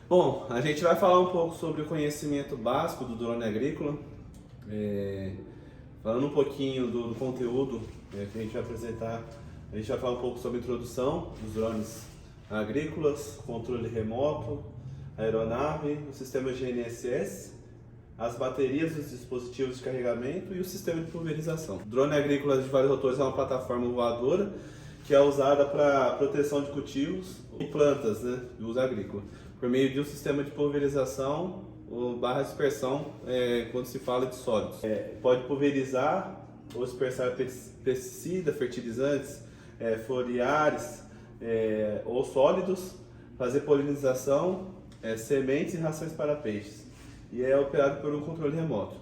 Bom, a gente vai falar um pouco sobre o conhecimento básico do drone agrícola, falando um pouquinho do conteúdo que a gente vai apresentar. A gente vai falar um pouco sobre a introdução dos drones agrícolas, controle remoto, aeronave, o sistema GNSS, as baterias dos dispositivos de carregamento e o sistema de pulverização. O drone agrícola de vários rotores é uma plataforma voadora que é usada para proteção de cultivos e plantas, de uso agrícola, por meio de um sistema de pulverização ou barra dispersão quando se fala de sólidos. Pode pulverizar ou dispersar pesticidas, fertilizantes, foliares ou sólidos, fazer polinização, sementes e rações para peixes. E é operado por um controle remoto.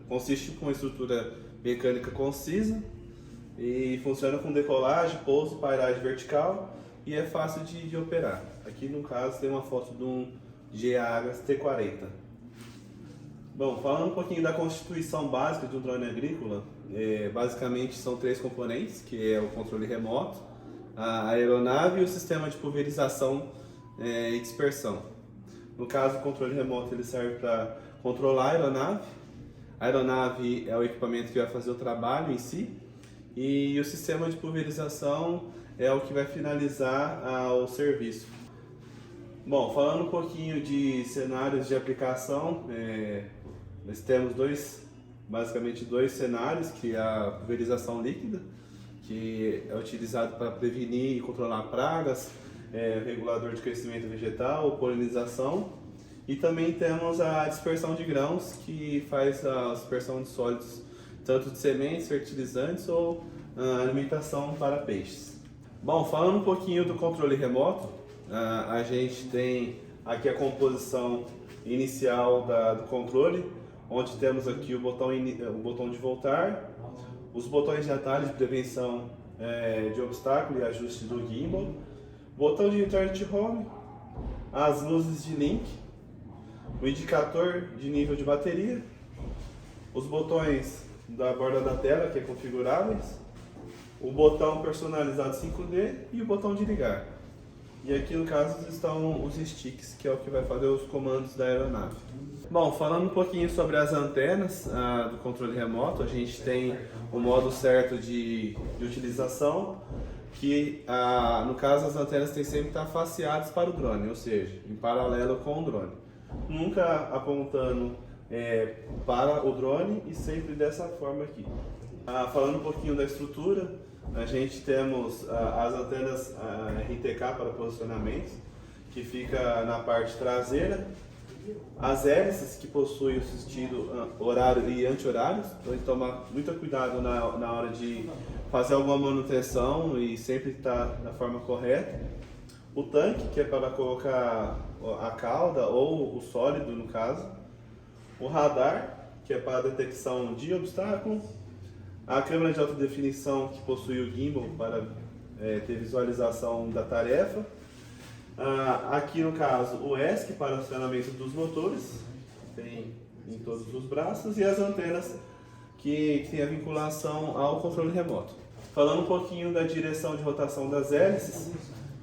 Consiste com uma estrutura mecânica concisa e funciona com decolagem, pouso, pairagem vertical e é fácil de operar. Aqui no caso tem uma foto de um GA T40. Bom, falando um pouquinho da constituição básica de um drone agrícola, basicamente são três componentes, que é o controle remoto, a aeronave e o sistema de pulverização e dispersão. No caso, o controle remoto ele serve para controlar a aeronave. A aeronave é o equipamento que vai fazer o trabalho em si, e o sistema de pulverização é o que vai finalizar o serviço. Bom, falando um pouquinho de cenários de aplicação, nós temos basicamente dois cenários, que é a pulverização líquida, que é utilizado para prevenir e controlar pragas, regulador de crescimento vegetal, polinização, e também temos a dispersão de grãos, que faz a dispersão de sólidos, tanto de sementes, fertilizantes ou alimentação para peixes. Bom, falando um pouquinho do controle remoto, a gente tem aqui a composição inicial do controle, onde temos aqui o botão de voltar, os botões de atalho de prevenção de obstáculo e ajuste do gimbal, botão de return to home, as luzes de link, o indicador de nível de bateria, os botões da borda da tela, que é configuráveis, o botão personalizado 5D e o botão de ligar. E aqui no caso estão os sticks, que é o que vai fazer os comandos da aeronave. Bom, falando um pouquinho sobre as antenas do controle remoto, a gente tem o modo certo de utilização, que no caso as antenas têm sempre que estar faceadas para o drone, ou seja, em paralelo com o drone. Nunca apontando para o drone e sempre dessa forma aqui. Falando um pouquinho da estrutura, a gente temos as antenas RTK para posicionamento, que fica na parte traseira, as hélices que possuem o sentido horário e anti-horários, então a gente toma muito cuidado na hora de fazer alguma manutenção e sempre estar da forma correta. O tanque, que é para colocar a cauda ou o sólido no caso. O radar, que é para a detecção de obstáculos. A câmera de alta definição, que possui o gimbal para ter visualização da tarefa. Aqui no caso o ESC para acionamento dos motores, tem em todos os braços, e as antenas que tem a vinculação ao controle remoto. Falando um pouquinho da direção de rotação das hélices,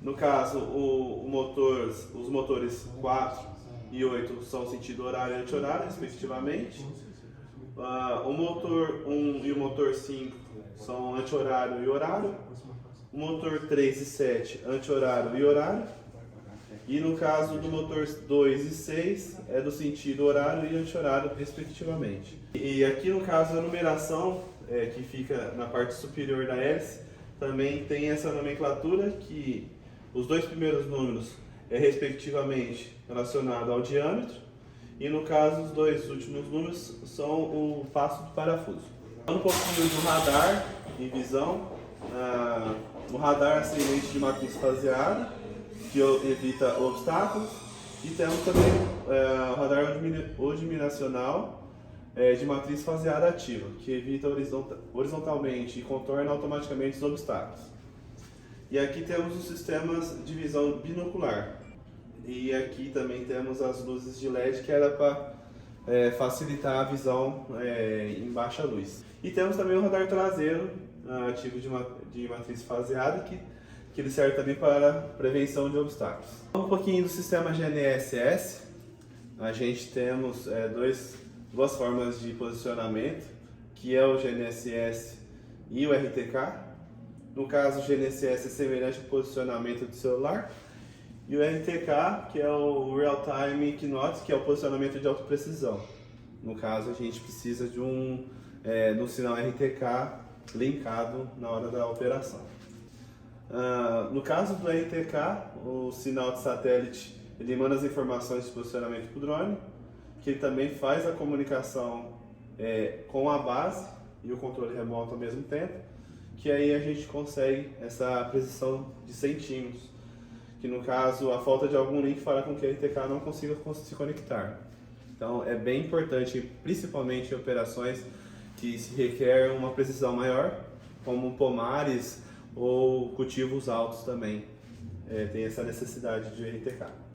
no caso os motores 4 e 8 são sentido horário e anti-horário respectivamente. O motor 1 e o motor 5 são anti-horário e horário. O motor 3 e 7 anti-horário e horário. E no caso do motor 2 e 6 é do sentido horário e anti-horário respectivamente. E aqui no caso a numeração que fica na parte superior da hélice também tem essa nomenclatura, que os dois primeiros números respectivamente relacionado ao diâmetro, e no caso os dois últimos números são o passo do parafuso. Falando um pouquinho do radar e visão, o radar é ascendente de matriz faseada, que evita obstáculos, e temos também o radar unidimensional de matriz faseada ativa, que evita horizontalmente e contorna automaticamente os obstáculos. E aqui temos os sistemas de visão binocular. E aqui também temos as luzes de LED, que era para facilitar a visão em baixa luz. E temos também o radar traseiro ativo de matriz faseada, que que ele serve também para prevenção de obstáculos. Um pouquinho do sistema GNSS, a gente temos duas formas de posicionamento, que é o GNSS e o RTK. No caso, o GNSS é semelhante ao posicionamento do celular, e o RTK, que é o Real Time Keynote, que é o posicionamento de alta precisão. No caso, a gente precisa de um sinal RTK linkado na hora da operação. No caso do RTK, o sinal de satélite ele manda as informações de posicionamento para o drone, que ele também faz a comunicação com a base e o controle remoto ao mesmo tempo, que aí a gente consegue essa precisão de centímetros, que no caso a falta de algum link fará com que a RTK não consiga se conectar. Então é bem importante, principalmente em operações que se requer uma precisão maior, como pomares ou cultivos altos também, tem essa necessidade de RTK.